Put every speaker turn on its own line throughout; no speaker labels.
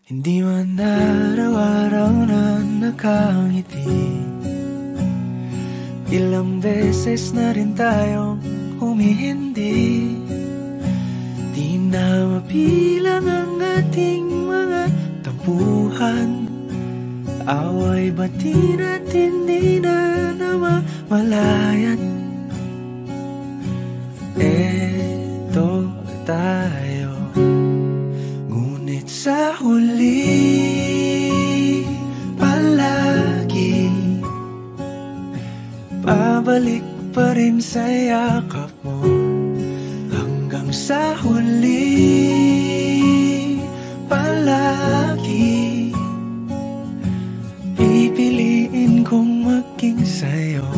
Hindi man araw-araw na nakangiti. Ilang beses na rin tayong humihindi. Di na mapilang ang ating mga tampuhan. Away bati natin di na namamalayan. Eto tayo, ngunit sa huli palagi pabalik pa rin sa yakap mo. Hanggang sa huli palagi pipiliin kong maging sa'yo.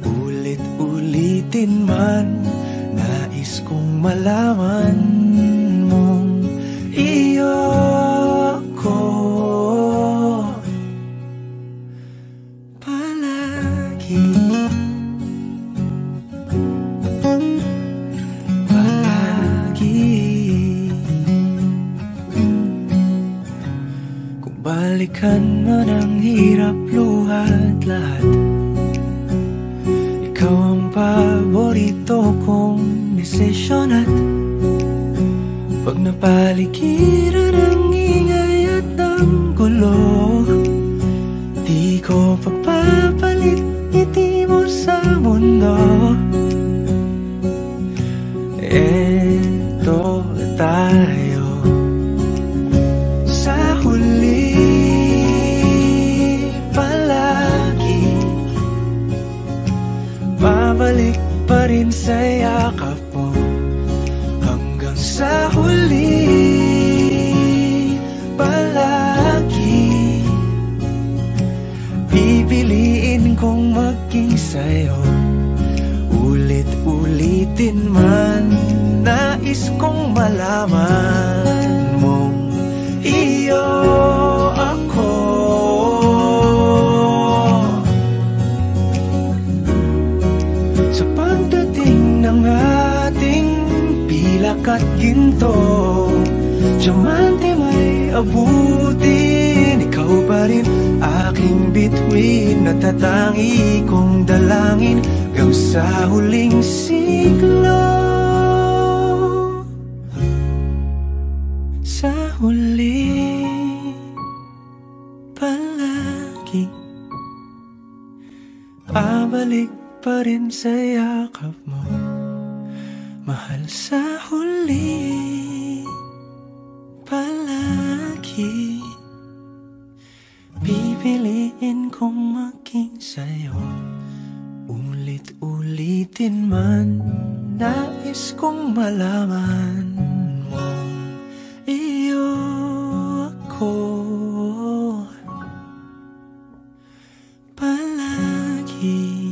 Ulit-ulitin man, nais kong malaman mong iyo ako palagi. Kung balikan man ang hirap, luhat lahat, ikaw ang paborito kong desisyon. At pag napaligiran ang ingay at ang gulo, di ko pagpapalit ngiti mo sa mundo. Eto tayo sa huli palagi, babalik pa rin sa yakap mo. Hanggang sa huli palagi pipiliin kong maging sa'yo. Ulit-ulitin man, nais kong malaman mong iyo ako. Sa pagdating ng ating pilak at ginto, diamante may abutin, ikaw pa rin aking bituin. Natatangi kong dalangin hanggang sa huling siglo. Sa huli palagi pabalik pa rin sa yakap mo, mahal. Sa huli palagi pipiliin kong maging sa'yo. Ulit-ulitin man, nais kong malaman mong iyo ako palagi.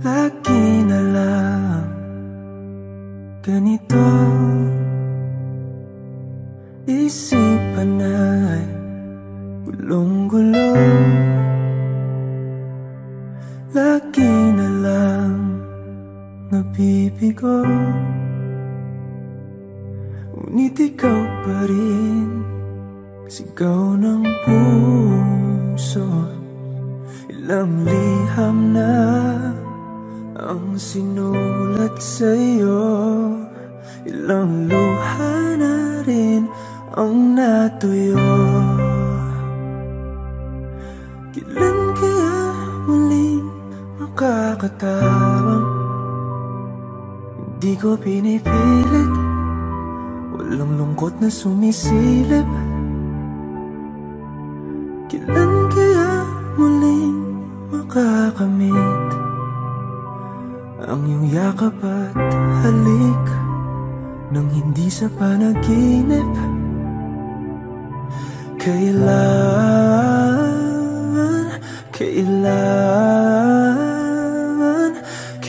Lagi na lang ganito, isipan ay gulong-gulo. Lagi na lang nabibigo, ngunit ikaw pa rin sigaw ng puso. Ilang liham na ang sinulat sa'yo, ilang luha na rin ang natuyo. Kailan kaya muling makakatawang? Hindi ko pinipilit, walang lungkot na sumisilip. Kailan kaya muling makakamit ang iyong yakap at halik nang hindi sa panaginip? Kailan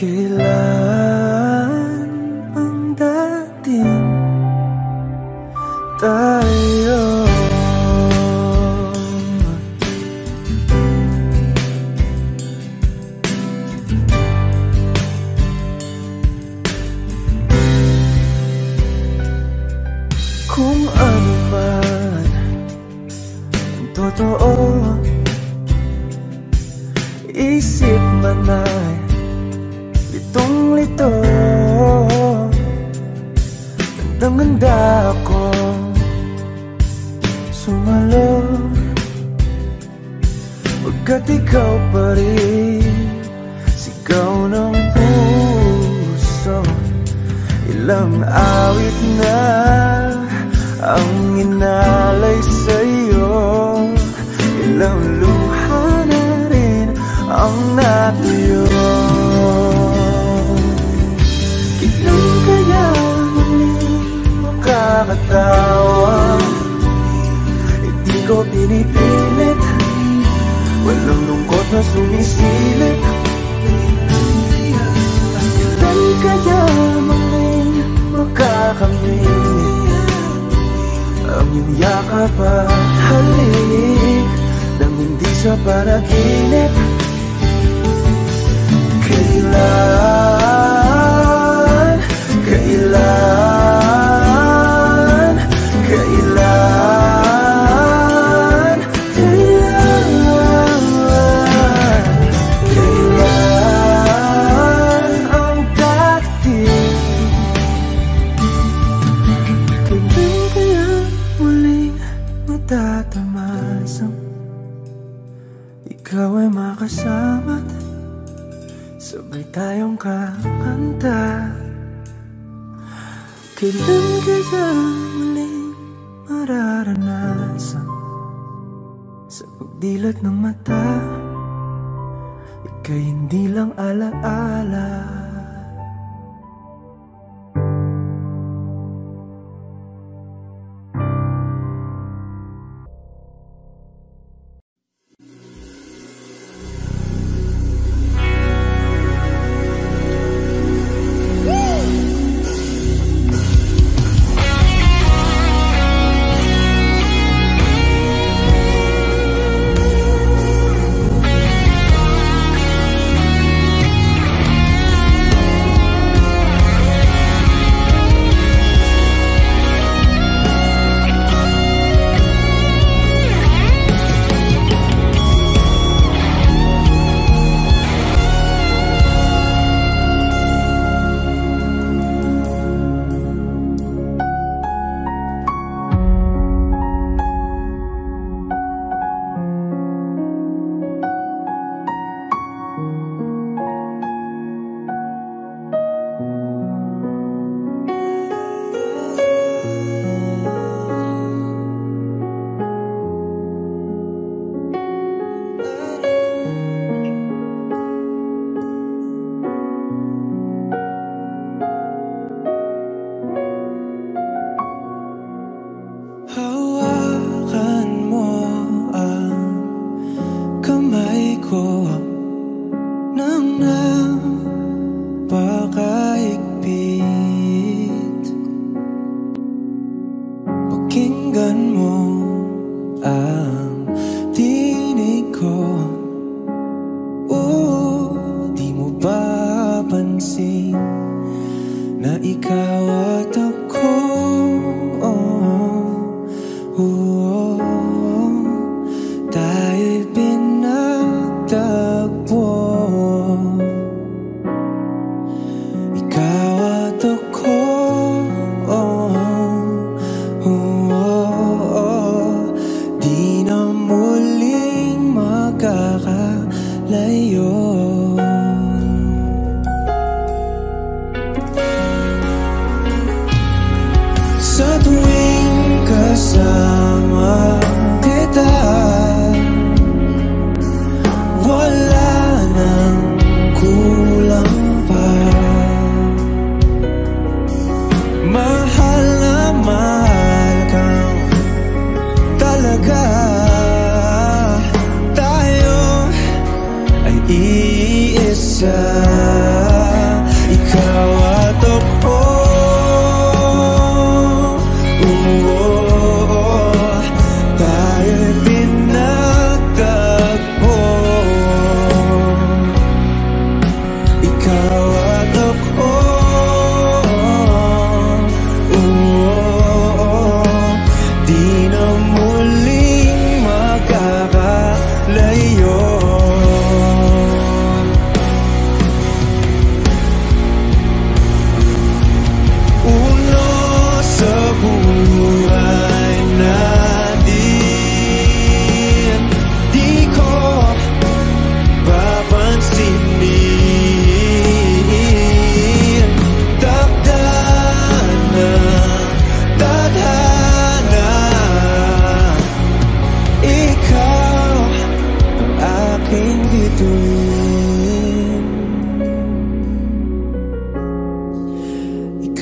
Kailan ang dating tayo? Kung ano man ang totoo, isip man ay litong-lito. Gandang-ganda ako sumalo, pagkat ikaw pa rin sigaw ng puso. Ilang awit na ang inalay sa'yo, ilang luha na rin ang natuyo. Kailan kaya muling makakatawa? Hindi ko pinipilit, walang lungkot na sumisilip. Kailan kaya muling makakamit ang iyong yakap at halik nang hindi sa panaginip? Kailan, kailan, kailan, kailan, kailan ang dating? Kailan kaya muling matatamasang ikaw ay makasama't sabay tayong kakanta? Kailan kaya muling mararanasan sa pagdilat ng mata ika'y hindi lang alaala?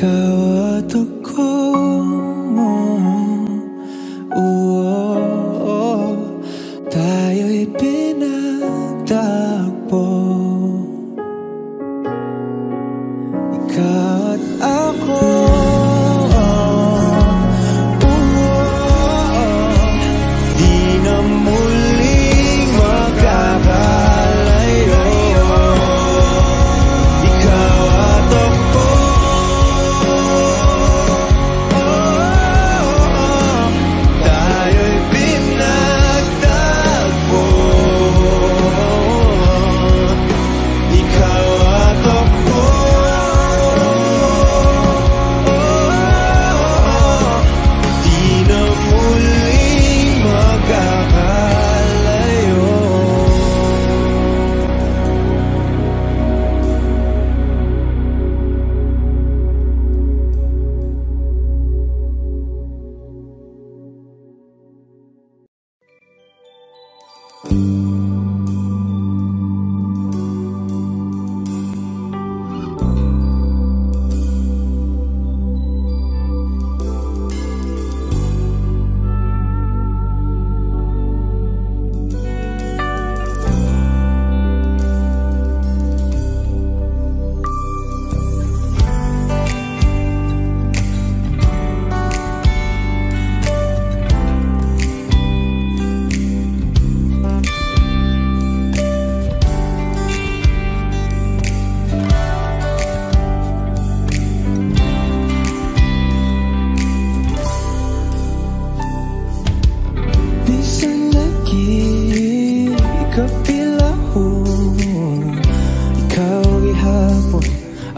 ikaw at ako. Tayo'y pinagtagpo. Ikaw at ako. Di na muling magkakalayo. Ikaw at ako. Tayo'y pinagtagpo. Ikaw at ako. Di na muling magkakalayo. Bisan lagi kapilahon, ikaw gihapon,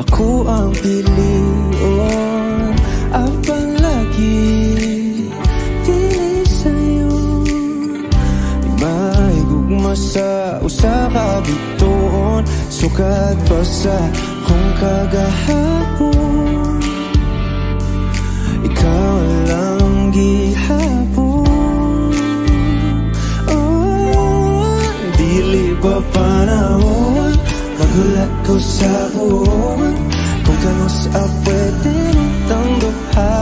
ako ang pilion. Abang lagi dili sa'yo, di maigugma sa usa ka bituon. Sukat pa sa kung kagahapon, ikaw lang gihapon. Pa panahon, magulat ko sa buwan, kung kano sa pwede nitang duha.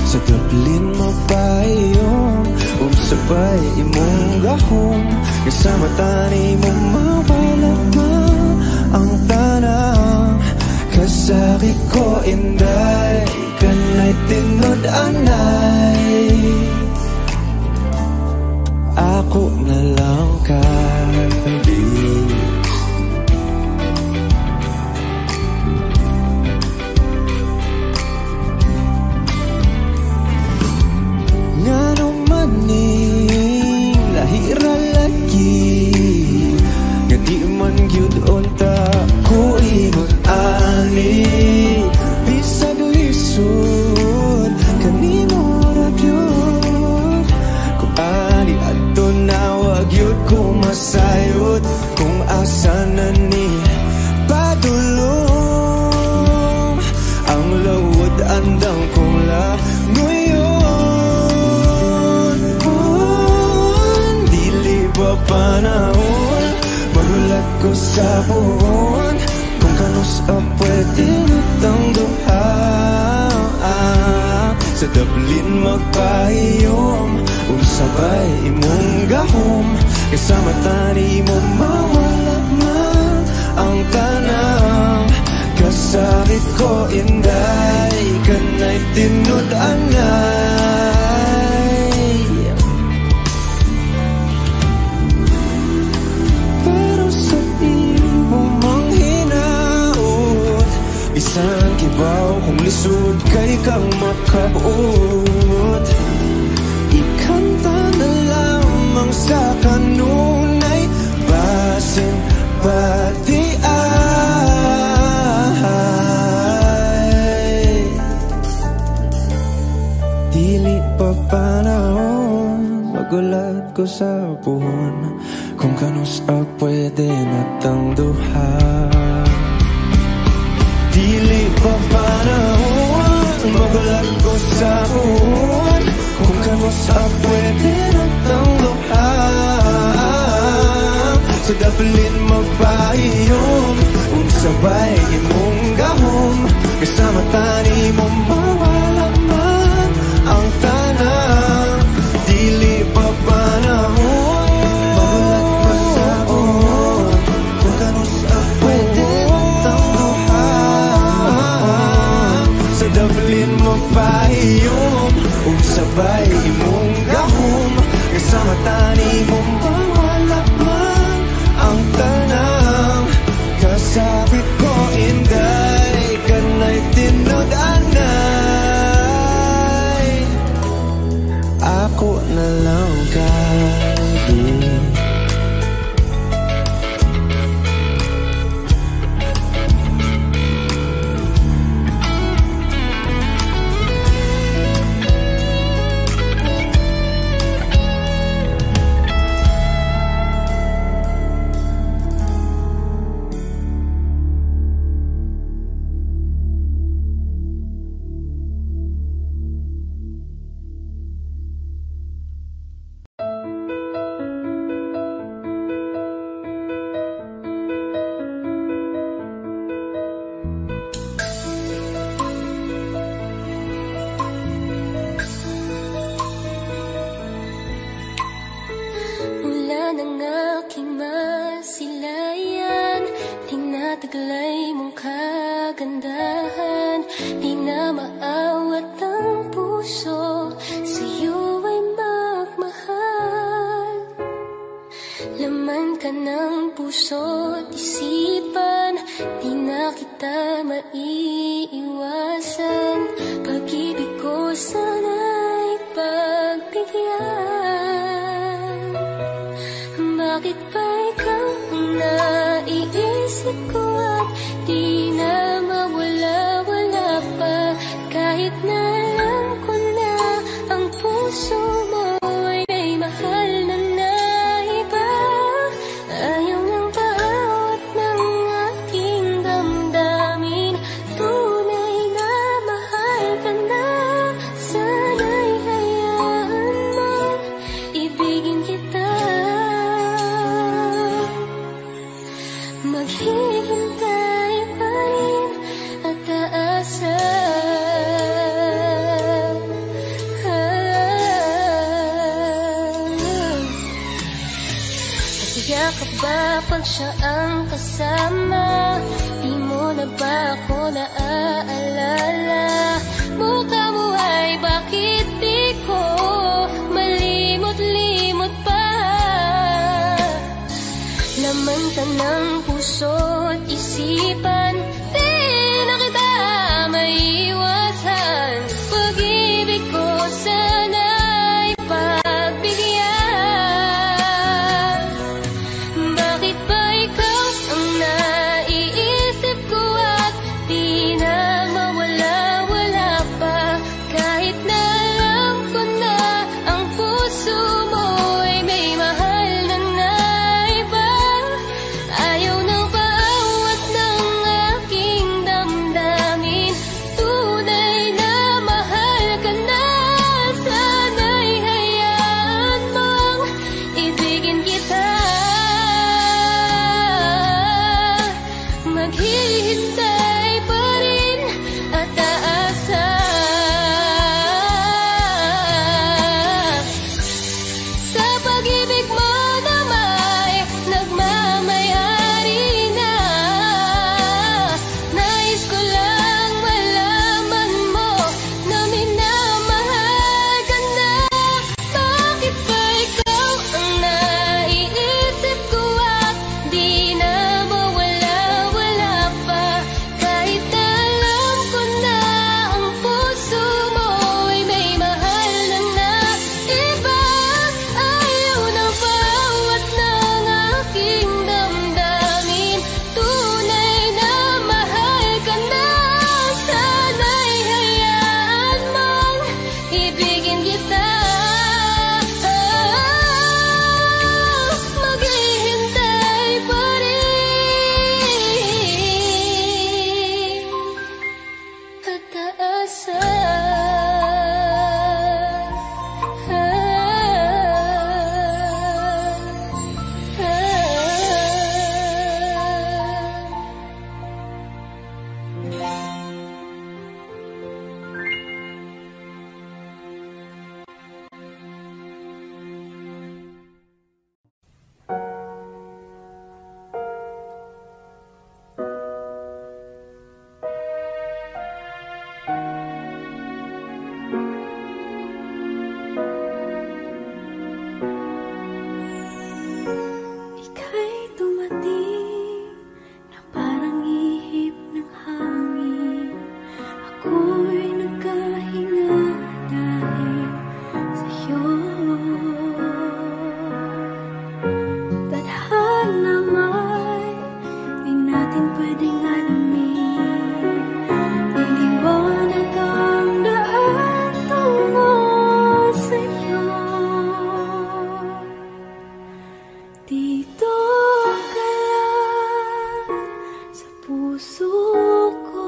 Sa daplin mo pa iyon, sabay imong gahom, kasama tani mo mawala ka ang tanang. Kasakit ko inday, kanay tinod anay. Ako na lang kabili. Nga naman ning lahira lagi, nga di man gyud unta ko ingon ani. Bisag lisod kanimo ra gyud, kung ani adto na wag yun ko masayot. Kung asa na ni padulong, ang lawod andang kong langoyon. Dili ba panahon, magulat ko sa buwan, kung kanus ang pwede nitang duha. Sa daplin magpahiyom, sabay imong gahom, kasama tani mo mawala man ang tanang. Kasakit ko inday, kanay tinod anay. Pero sa imo mang hinaot, isang kibaw kung lisod kay kang makabuot. Ikanta na lamang sa kanunay, basin pati ay. Dili pa panahon, magulat ko sa buwan, kung kanus ang pwede natang duha. Dili pa panahon, magulat ko sa buwan, kung kanus ang pwede natang duha. Sa daplin magpahiyom, sabay imong gahom, pahiyom ug sabay imong gahom kasama tani mong wala man ang tanang kasabit ko inday kanay tinud-anay ako na lang kadi.
Taglay mong kagandahan, di na maawat ang puso, sa'yo ay magmahal. Laman ka ng puso't isipan, di na kita maiiwasan. Pag-ibig ko sana'y pagbigyan. Bakit ba ikaw ang naiisip ko? Di na mawala-wala pa, kahit na alam ko na ang puso mo ay may mahal na iba. Ayaw nang paawat ng aking damdamin, tunay na mahal ka na. Sana'y hayaan mo, ibigin kita. Maghihintay pa rin at aasa. Masaya ka ba pag siya ang kasama? Di mo na ba ako naaalala? Mukha mo ay bakit di ko malimot-limot pa? Laman ka ng puso't isipan, di na kita maiiwasan. Pag-ibig ko sana'y pagbigyan. Bakit ba ikaw ang naiisip ko at di na mawala-wala pa, kahit na alam ko na ang puso mo ay may mahal na iba. Ayaw nang paawat ng aking damdamin, tunay na mahal ka na. Sana'y hayaan mong ibigin kita. Maghihintay pa rin at aasa. Sa pag-ibig mo na may nagmamayari na, nais ko lang malaman mo na minamahal ka na. Bakit ba ikaw ang naiisip ko at di na mawala-wala pa,
puso ko,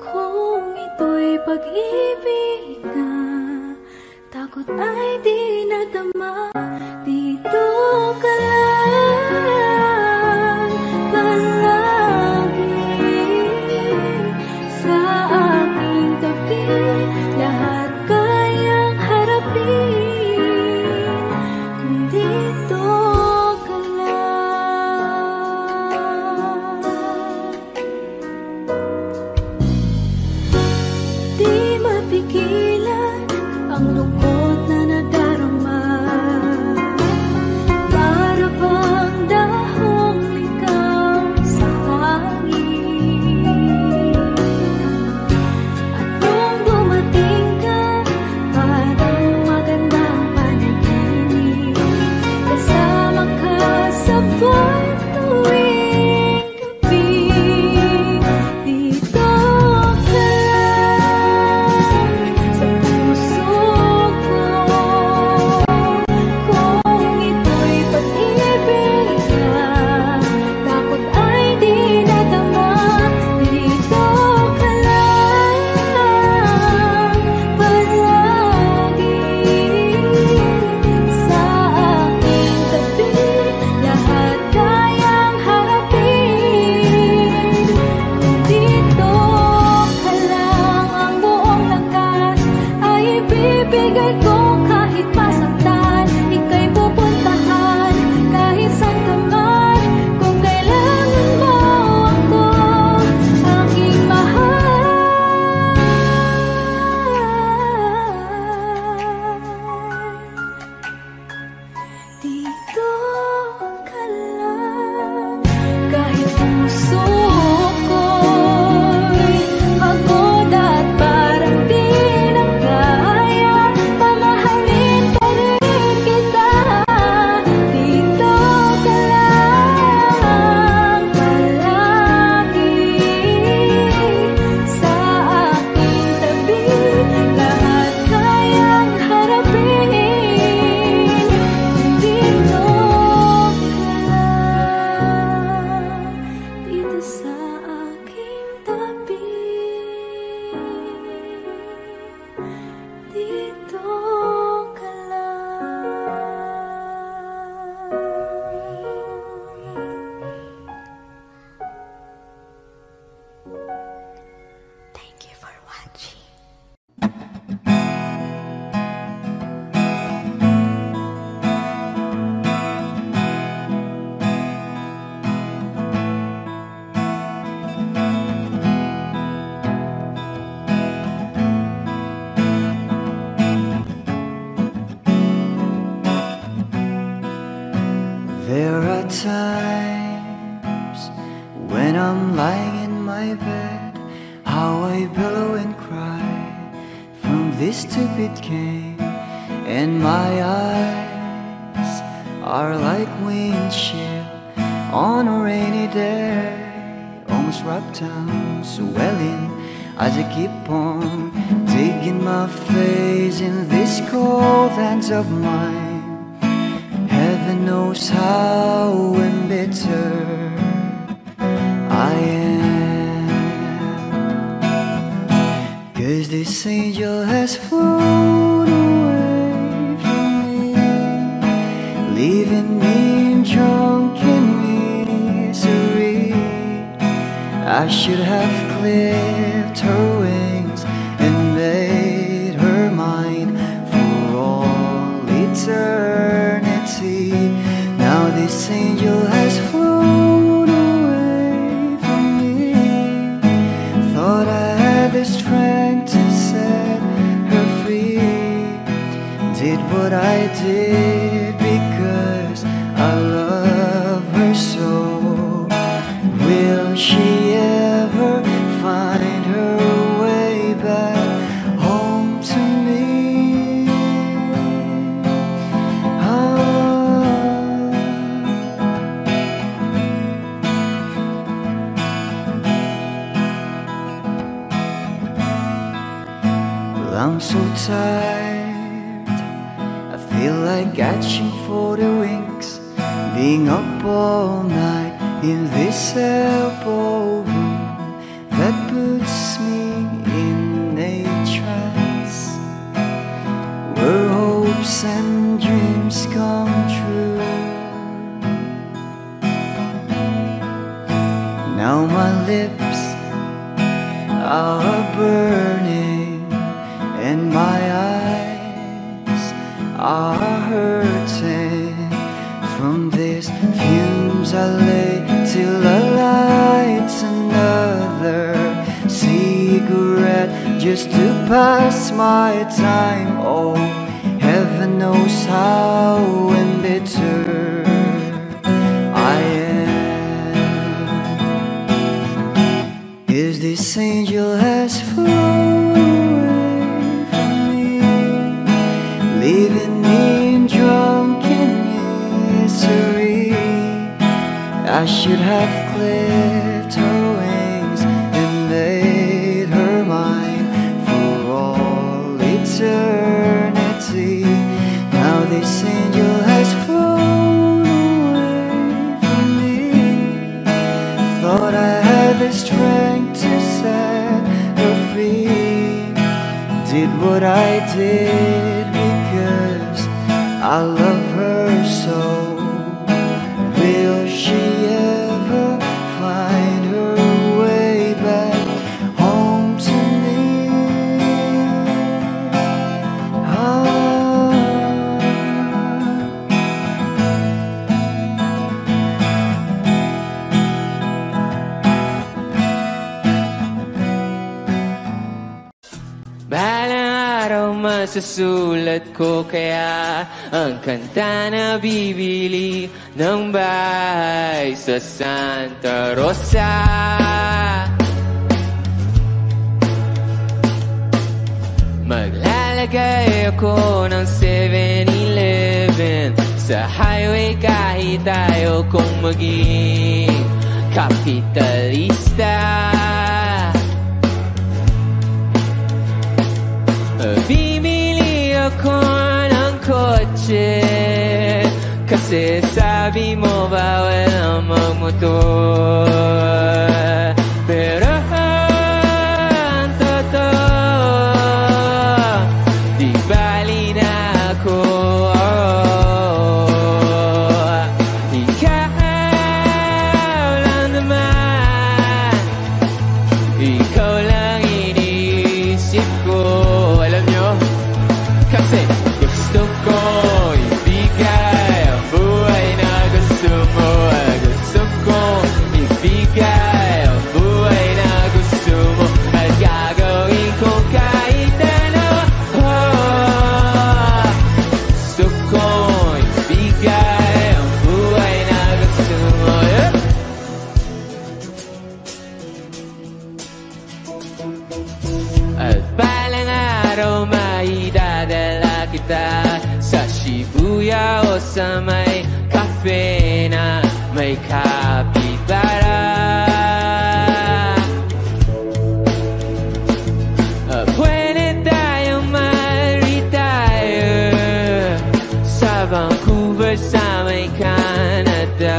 kung ito'y pag-ibig na takot ay di nadama. Dito ka lang palagi sa aking tabi, lahat kayang harapin kung dito ka lang. Di mapigilan ang lungkot na nadarama, para bang dahong likaw sa hangin. At nung dumating ka, parang magandang panaginip, kasama ka sa buwan tuwing gabi. Dito ka lang sa puso ko, kung ito'y pag-ibig na takot ay di nadama. Dito ka lang palagi sa aking tabi, lahat kayang harapin kung dito ka lang. Ang buong lakas ay ibibigay ko, kahit masaktan ika'y pupuntahan, kahit saan ka man, kung kailangan mo ako, aking mahal. Dito ka lang, kahit puso ko'y pagod at parang di na kaya, mamahalin pa rin kita. Dito ka lang palagi sa aking tabi, lahat kayang harapin kung dito ka lang. Dito sa aking tabi, dito ka lang. Thank you for watching.
There are times when I'm lying in my bed, how I billow and cry from this stupid game, and my eyes are like windshield on a rainy day, almost wrapped down, swelling as I keep on digging my face in these cold hands of mine. Heaven knows how embittered I am, 'cause this angel has flown away from me, leaving me in drunken misery. I should have clipped her wings and made her mine for all eternity. Now this angel has flown away from me. Thought I had the strength to set her free. Did what I did because I love her so. Will she ever find her way back home to me? Well, I'm so tired, I feel like catching for the wings, being up all night in this elbow room that puts me in a trance, where hopes and dreams come true. Now my lips are burning and my eyes are hurting from these fumes. I lay till I light another cigarette just to pass my time. Oh, heaven knows how embittered I am. Is this angel has flown away from me, leaving me in drunken misery? I should have clipped her wings and made her mine for all eternity. Now this angel has flown away from me. Thought I had the strength to set her free. Did what I did because I love her so. Will she ever find her way back home to me?
Balang araw masusulat ko kaya ang kanta na bibili ng bahay sa Santa Rosa. Maglalagay ako ng 7-Eleven sa highway kahit ayaw kong maging kapitalista. Bimili ako ng kotse kasi sabi mo bawal ang magmotor. Pero ang totoo, di bali na ako. Ikaw lang naman, ikaw lang iniisip ko. Alam nyo, kasi gusto ko ibigay ang buhay na gusto mo. Gusto ko ibigay ang buhay na gusto mo. At gagawin ko kahit ano. Gusto ko ibigay ang buhay na gusto mo. At balang araw maidadala kita sa Shibuya o sa may cafe na may kapitara. Pwede tayong ma-retire sa Vancouver sa may Canada.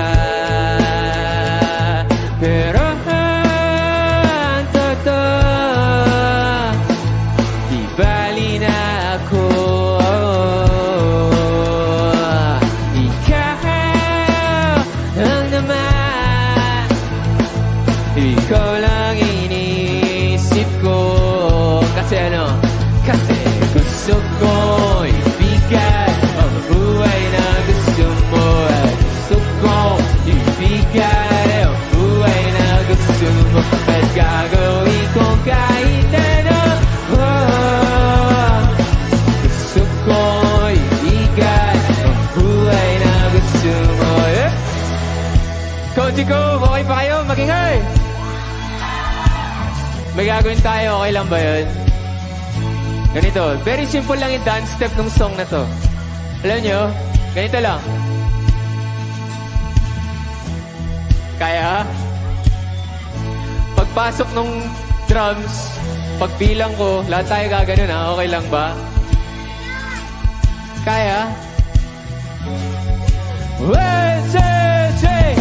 Pero ang totoo, di bali na ako. Ikaw lang naman, ikaw lang iniisip ko. Kasi ano? Kasi gusto ko ibigay ang buhay na gusto mo. At gusto ko ibigay ang buhay na gusto mo. At gagawin ko kahit ano. Gusto ko ibigay ang buhay na gusto mo. Konti ko, okay pa kayo? Magingay! May gagawin tayo, okay lang ba yun? Ganito, very simple lang yung dance step ng song na to. Alam nyo, ganito lang. Kaya? Pagpasok ng drums, pagbilang ko, lahat tayo gaganon ha, okay lang ba? Kaya? 1, 2, 3!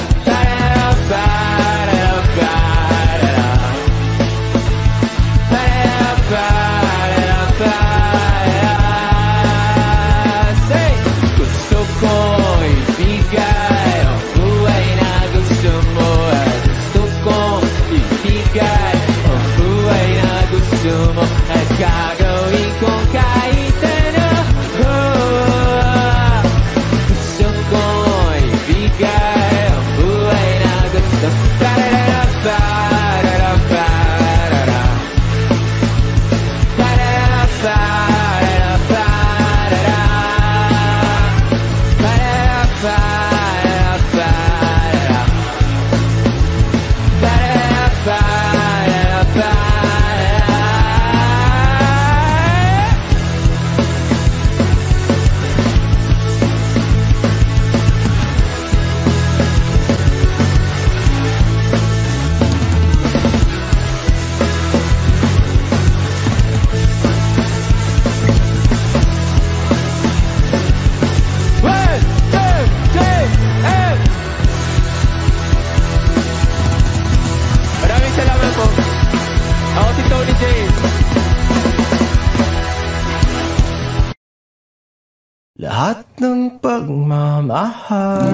Lahat ng pagmamahal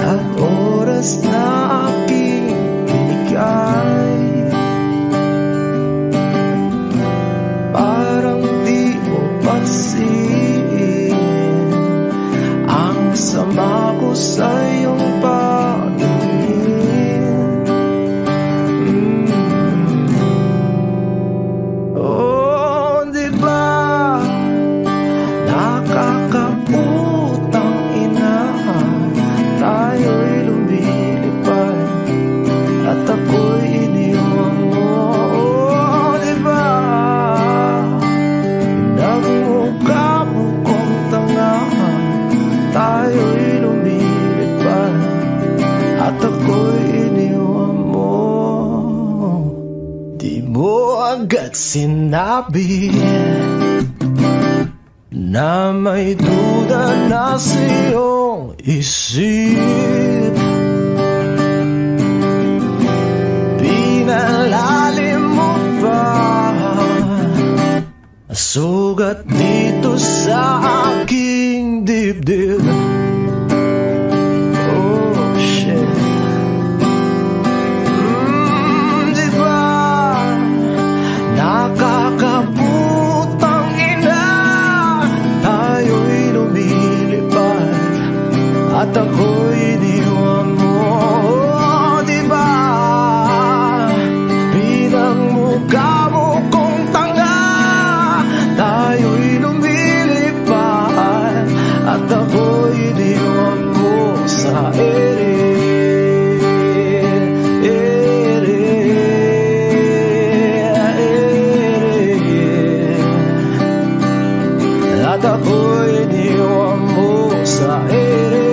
at oras na aking binigay, parang di mo pansin ang sama ko sa iyong paningin. Oh, di ba nakakaputang ina, tayo'y lumilipad at ako'y iniwan mo. Oh, diba nagmukha mo kong tanga, tayo'y lumilipad at ako'y iniwan mo. Di mo agad sinabi na may duda na sa iyong isip, pinalalim mo pa sugat dito sa aking dibdib. Oh shit, diba nakakaputang ina, tayo'y lumilipad at ako'y iniwan mo. Oh, diba pinagmukha mo kong tanga, tayo'y lumilipad at ako'y iniwan mo sa ere. At ako'y iniwan mo sa ere.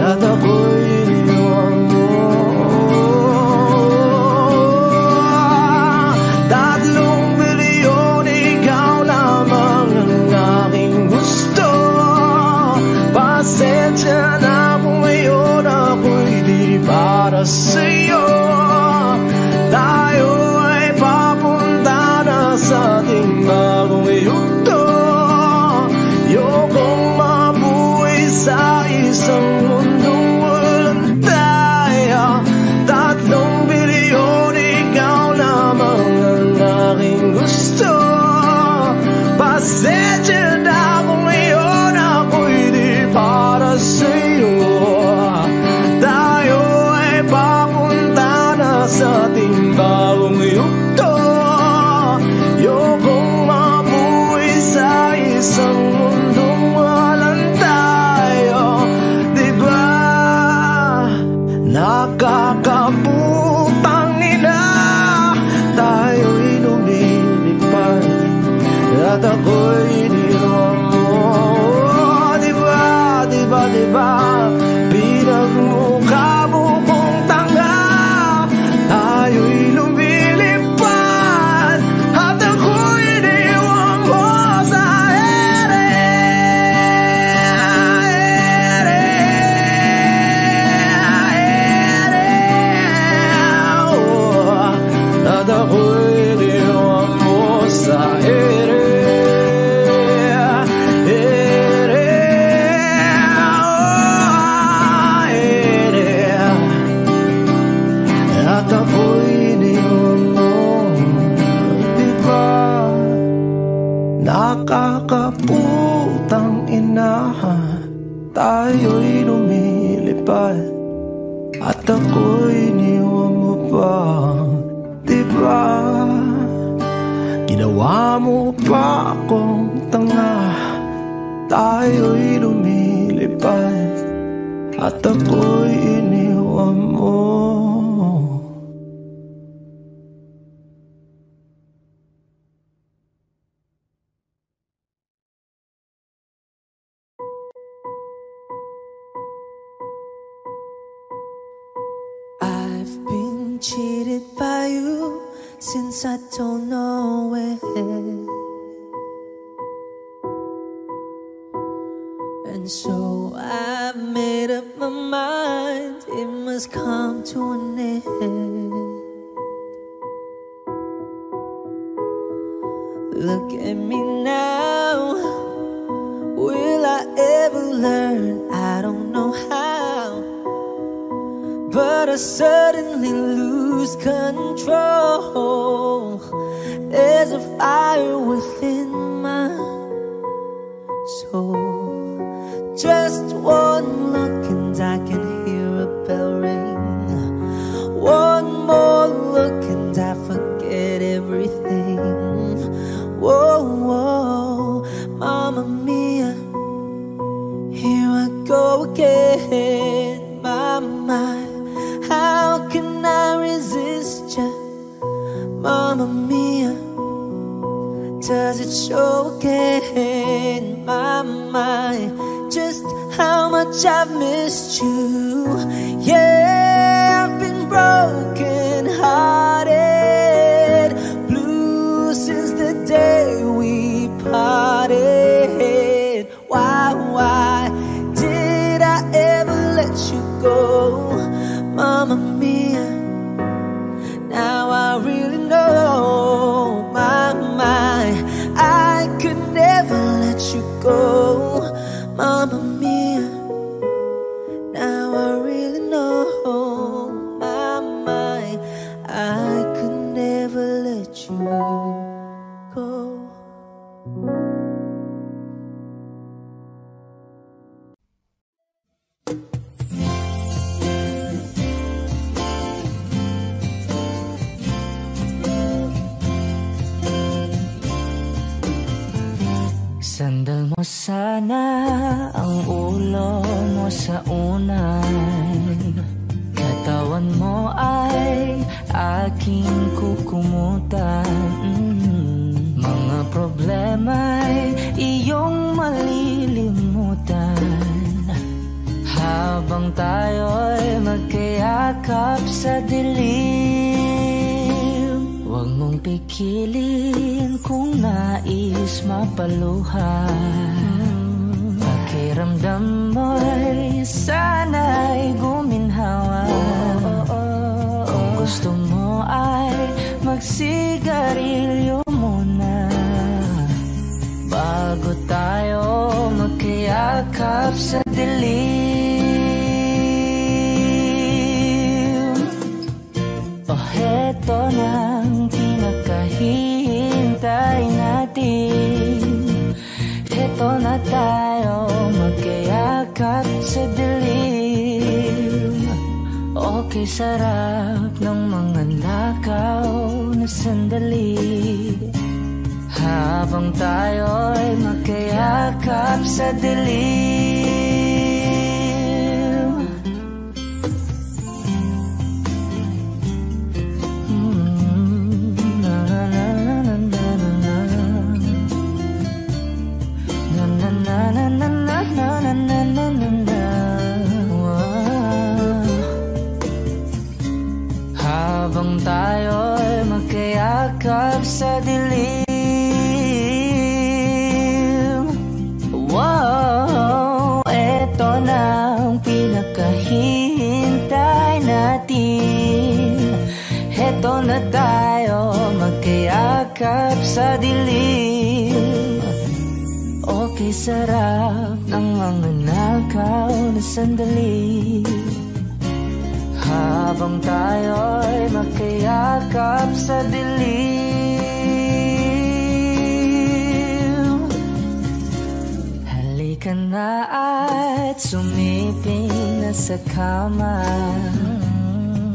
At ako'y iniwan mo. 3 bilyon, ikaw lamang ang aking gusto. Pasensya na kung ngayon ako'y di para sa'yo. Tayo ay papunta na sa ating bagong yugto. Ayokong mabuhay sa isang mundong walang tayo. 3 bilyon, ikaw lamang ang aking gusto. Pasensya na kung ngayon ako'y di para sa'yo. Tayo ay papunta na sa ating bagong yugto. Ayokong mabuhay sa isang mundong walang tayo. Diba nakakaputang ina, tayo'y lumilipad at ako'y iniwan mo. Diba, diba, diba pinagmukha mo kong tanga, tayo'y lumilipad at ako'y iniwan mo sa ere. Oh, at ako'y iniwan mo sa ere. Oh, kakaputang ina, tayo'y lumilipad at ako'y iniwan mo pa, diba? Ginawa mo pa akong tanga, tayo'y lumilipad at ako'y iniwan mo.
I've been cheated by you since I don't know when, and so I've made up my mind it must come to an end. Look at me now, will I ever learn? I don't know how, but I suddenly lose control. There's a fire within my soul. Just one look and I can hear a bell ring. One more look and I forget everything. Whoa, whoa, Mamma Mia, here I go again. My, my, how can I resist ya? Mamma Mia, does it show again? My, just how much I've missed you. Yeah, I've been broken hearted, blue since the day we parted. Why did I ever let you go? Mamma Mia, now I really know. My, I could never let you go. Mamma Mia, now I really know. My, I could never let you go.
Sandal mo sana ang ulo mo sa unan, katawan mo ay aking kukumutan. Mga problema'y iyong malilimutan habang tayo'y magkayakap sa dilim. Huwag mong pikilin kung nais mapaluhan. Pakiramdam mo'y sana'y guminhawa. Kung gusto mo ay magsigarilyo muna bago tayo magkayakap sa dilim. O heto nang pinakahihintay natin, heto na tayo magkayakap sa dilim. Okay, sarap ng mga lakaw na sandali habang tayo'y magkayakap sa dilim. Habang tayo'y magkayakap sa dilim. Wow, eto na ang pinakahihintay natin. Eto na tayo magkayakap sa dilim. Okay, sarap ng mga nakaw na sandali habang tayo'y magkayakap sa dilim. Kahit sumiping na sa kama,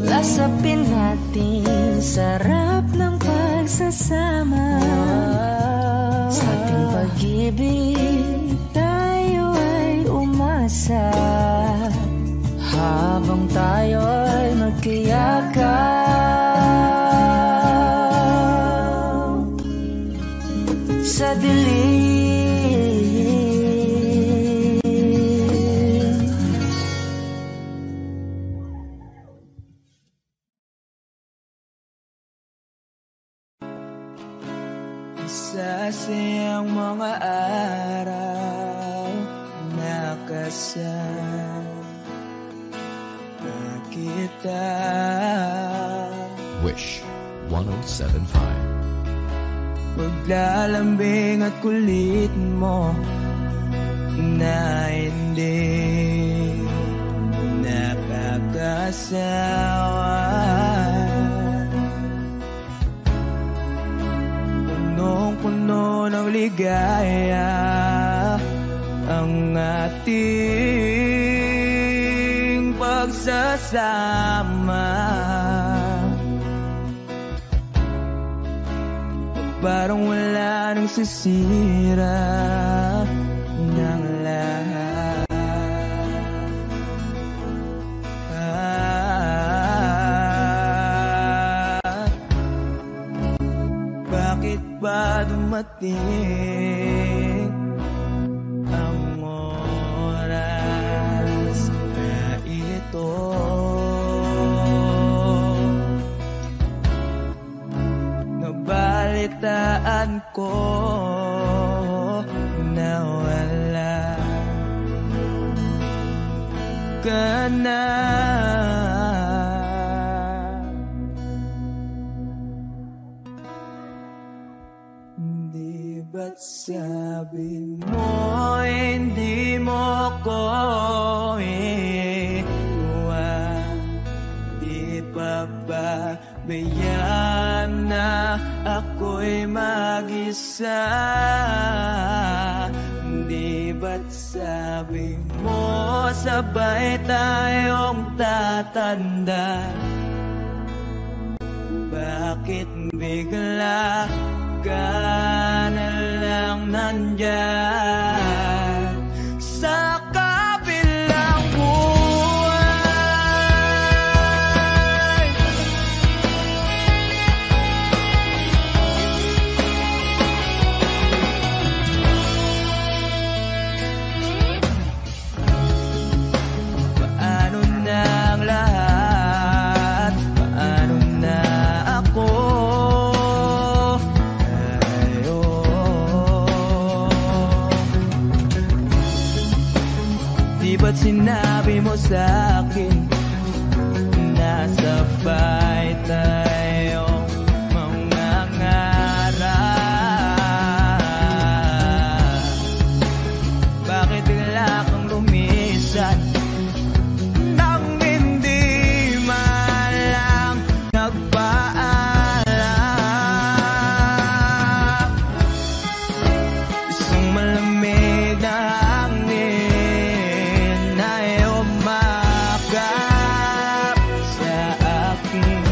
lasapin natin sarap ng pagsasama. Sa ating pag-ibig tayo ay umasa, habang tayo ay magkayakap sa dilim.
Sasayang mga araw na kasama kita.
Wish 1075.
Paglalambing at kulit mo na hindi nakakasawa. Punong-puno ng ligaya ang ating pagsasama. Parang wala nang sisira ng lahat. Bakit ba dumating ang oras na ito? Nabalitaan ko na wala ka na. Di ba't sabi mo hindi mo ko iwan? Di pa ba bayaan na ako'y mag-isa? Di ba't sabi mo sabay tayong tatanda? Bakit bigla ka na lang nandyan sa kabilang buhay? Paano na ang lahat? Paano na ako? Di ba't sinabi mo sa'kin na sabay tayong mangangarap? Bakit bigla kang lumisan nang hindi man lang nagpaalam? Isang malamig na hangin ay umakap sa akin.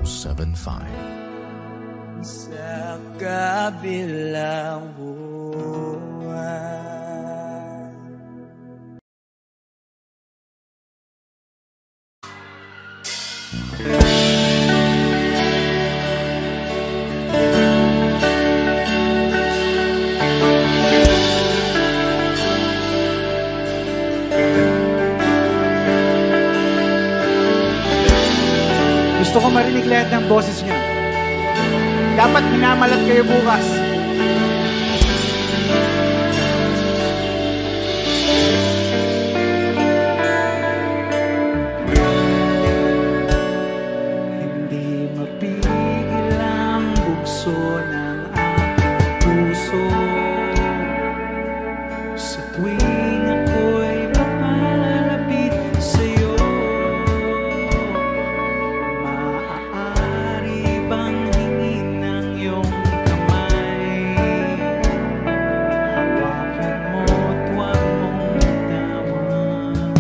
1075.
Sa kabilang buwan.
Gusto ko marinig lahat ng boses niyo. Dapat minamalat kayo bukas.
Hindi mapigil ang bugso ng aking puso sa tuwing ako'y papalapit sa'yo. Maaari bang hingin ng iyong kamay? Hawakan mo't huwag mong bitawan.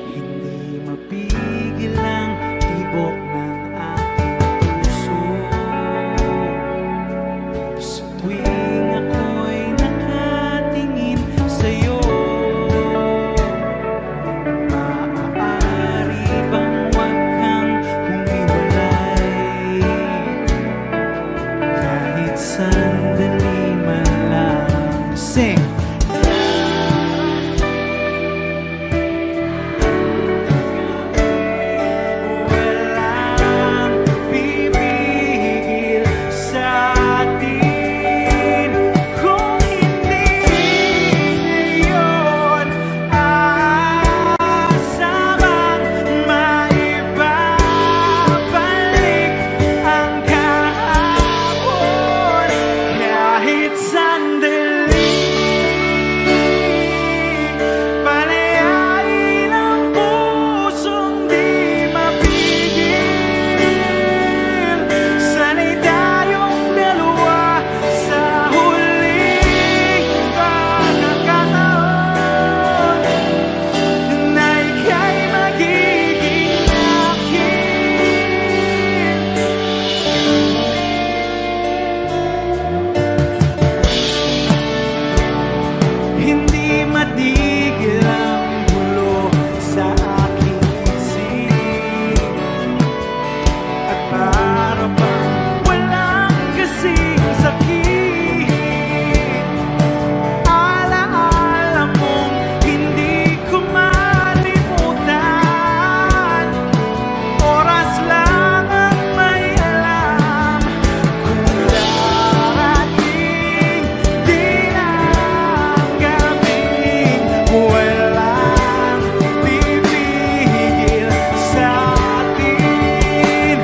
Hindi mapigil ang tibok ng aking puso sa tuwing ako'y nakatingin sa'yo. Maaari bang huwag kang humiwalay kahit sandali man lang? Sing! Walang pipigil sa atin kung hindi ngayon aasabang maibabalik ang kahapon kahit sandali. Palayain ang pusong di mapigil. Sana'y tayong dalawa sa huling pagkakataon na ika'y magiging akin. Hindi matigil ang gulo sa aking isip at para bang walang kasing sakit. Alaala mong hindi ko malimutan. Oras lang ang may alam kung darating din ang gabing walang pipigil sa atin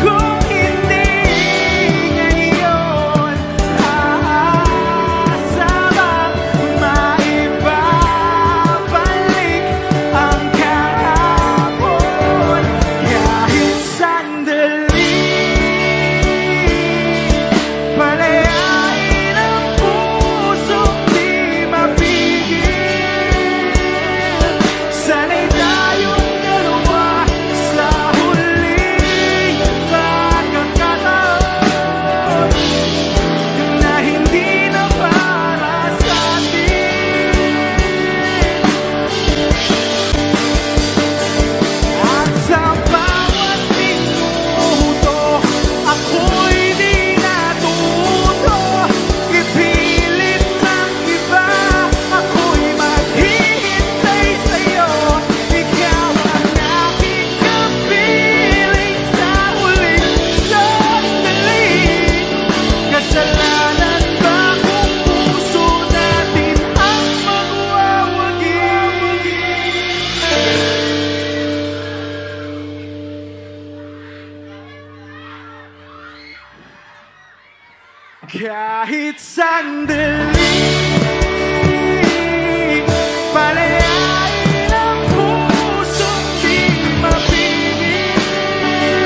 kung hindi ngayon aasabang maibabalik ang kahapon kahit sandali. Palayain ang pusong di mapigil. Sana'y tayong dalawa sa huling pagkakataon na hindi na para sa atin. At sa bawat minuto ako'y di natuto ipilit ng iba. Ako'y maghihintay sa'yo. Ikaw ang aking kapiling sa huling sandali. Kasalanan ba kung puso natin ang magwawagi? Kahit sandali, palayain ang pusong di mapigil.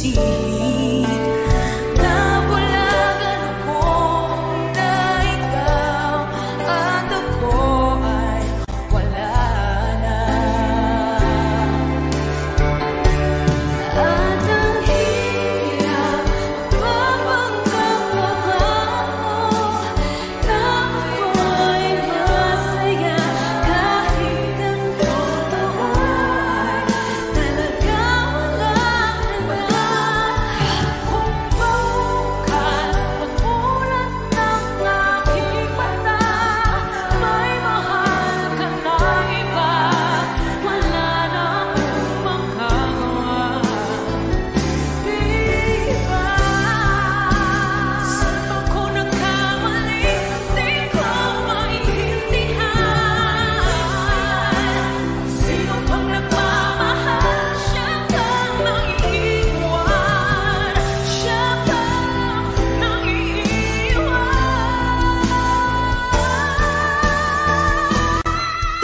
pilit. Nabulagan ako na ikaw at ako ay wala na. At ang hirap mapanggap ako na ako'y masaya kahit ang totoo ay talaga walang iba. Kung bukas pagmulat ng aking mata, may mahal ka ng iba, wala na akong magagawa. Di ba? Saan ako nagkamali? Di ko maintindihan. Sino pang nagmamahal? Siya bang naiiwan? Siya bang naiiwan?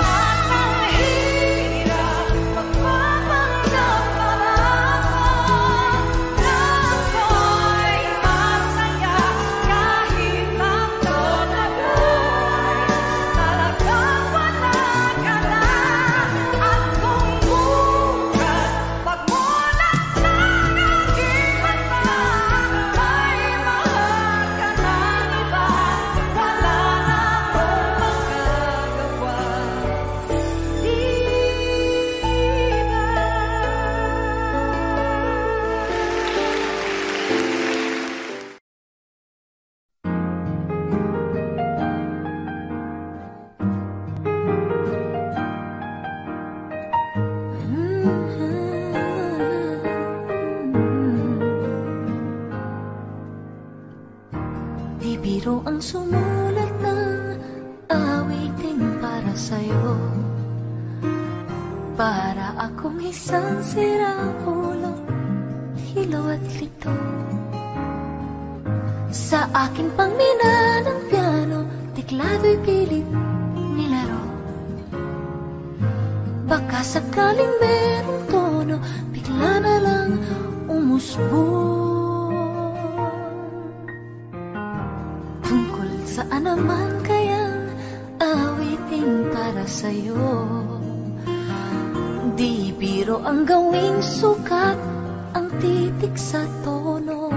At ang hirap magpapanggap pa na ako'y masaya kahit ang totoo ay talagang wala ka na. At kung bukas pagmulat ng aking mata, may mahal ka ng iba, wala na akong magagawa. Di Di biro ang sumulat ng awitin para sa'yo, para akong isang sirang-ulo, hilaw at lito. Sa akin pang mina ng piano, tiklado'y pilit nilaro. Baka sakaling merong tono, bigla na lang umusbong. Tungkol saan naman kayang awitin para sa'yo? Di biro ang gawing sukat, ang titik sa tono.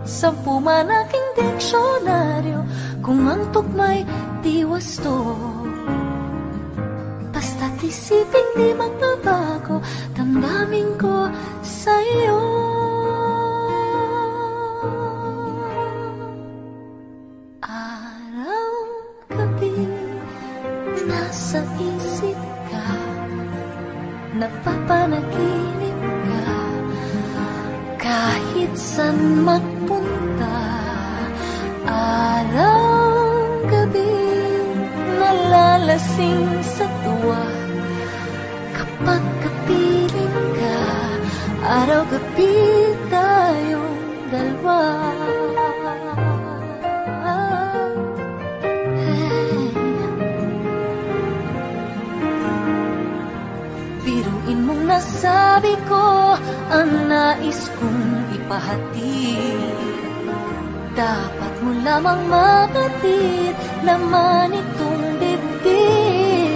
10 man aking diksyonaryo, kung ang tugma'y di wasto. Basta't isipin di magbabago, damdamin ko sa'yo. Araw-gabi nasa isip ka, napapanaginip ka, kahit saan magpunta. Araw-gabi nalalasing sa tuwa, kapag kapiling ka, araw-gabi tayong dalawa. Biruin mong nasabi ko ang nais kong ipahatid. Dapat mo lamang makatid, laman itong dibdib.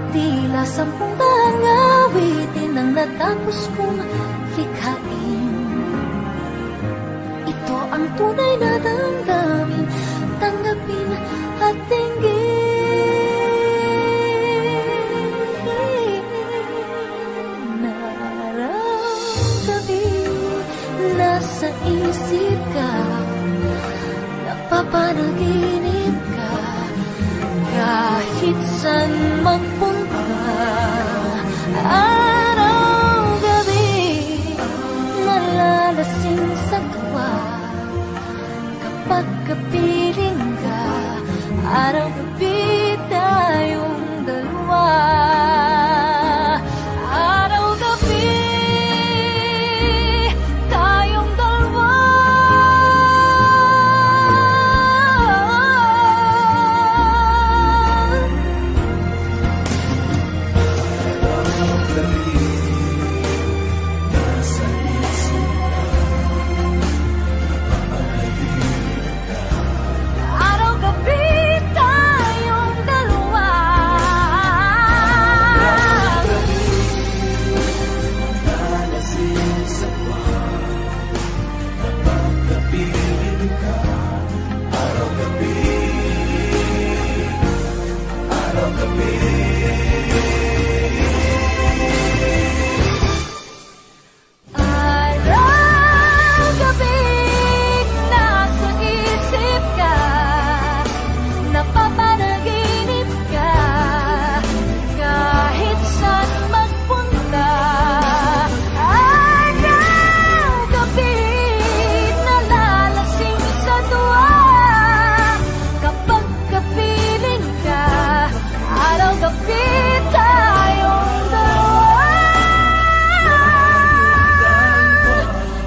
Tila 10 daang awitin ang natapos kong likhain. Ito ang tunay na damdamin, tanggapin at tinggin. Nasa isip ka, napapanaginip ka, kahit saan magpunta. Araw-gabi nalalasing sa tuwa, kapag kapiling ka, araw-gabi tayong dalawa. magkapit tayong dalawa.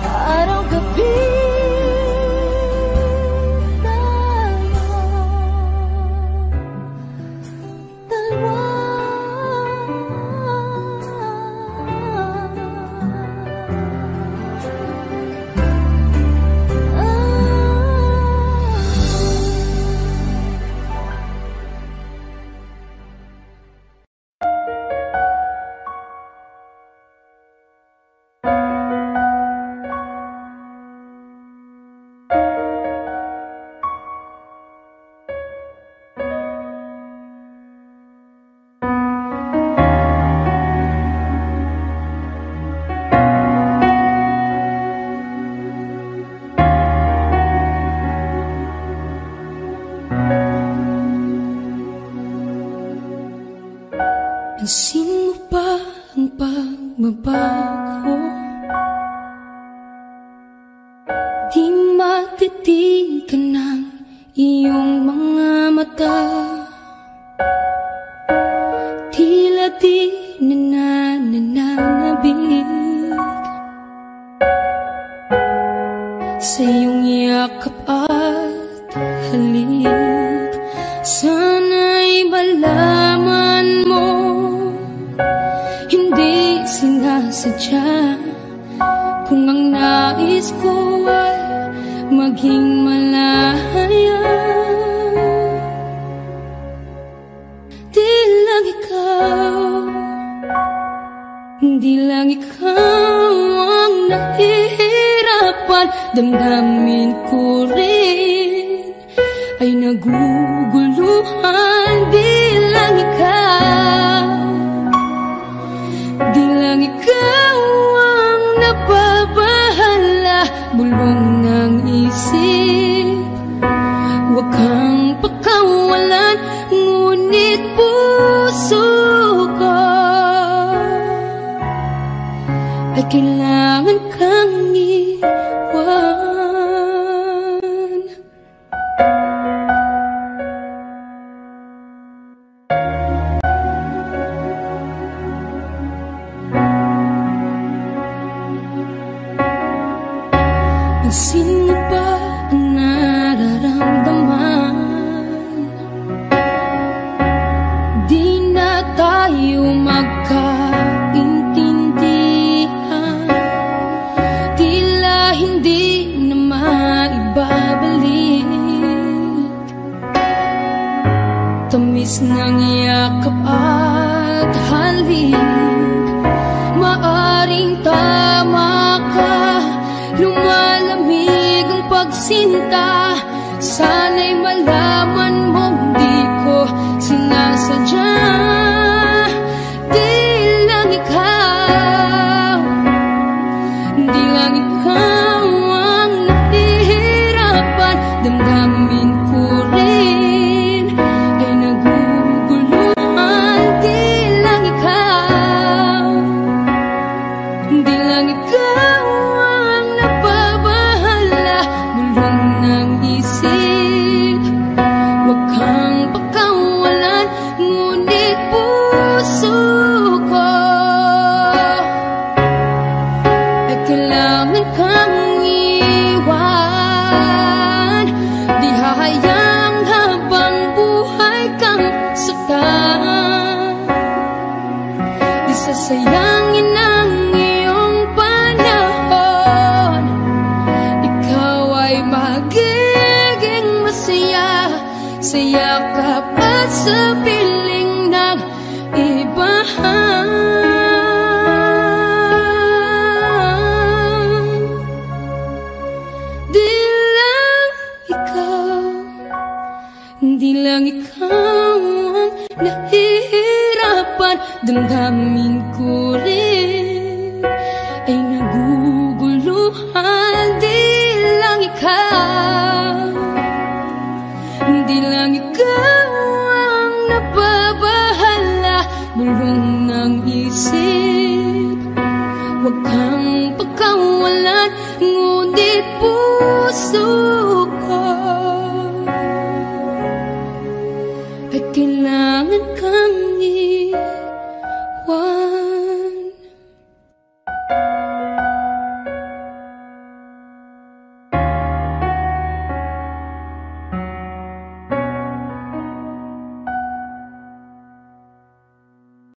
Araw-gabi
Pansin mo ba ang pagbabago? Di matitigan ng iyong mga mata. Tila di nananabig sa iyong yakap at halik. Sana'y malaman mo, hindi sinasadya. Kung ang nais ko ay maging malaya, di lang ikaw, di lang ikaw ang nahihirapan. Damdamin ko rin ay naguguluhan. Di lang ikaw, di lang ikaw ang napapahala. Bulong ng isip, huwag kang pakawalan. Ngunit puso ko ay kailangan kang iwan. Pansin mo ba ang nararamdaman? Di na tayo magkaintindihan. Tila hindi na maibabalik tamis ng yakap at halik. Maaring tama ka, lumalamig ang pagsinta. Sana'y malaman mong di ko sinasadya. Di lang ikaw, di lang ikaw ang nahihirapan. Damdamin ko rin ay naguguluhan. Di lang ikaw, di lang ikaw ang napabahala. Bulong ng isip, huwag kang pakawalan. Ngunit puso ko ay kailangan kang iwan. Di hahayang habang buhay kang saktan. Di sasayangin ang iyong panahon. Ikaw ay magiging masaya sa yakap at sa piling ng iba. Di lang ikaw, di lang ikaw ang nahihirapan. Damdamin ko rin ay naguguluhan. Di lang ikaw, di lang ikaw ang napabahala. Bulong ng isip, huwag kang pakawalan. Ngunit puso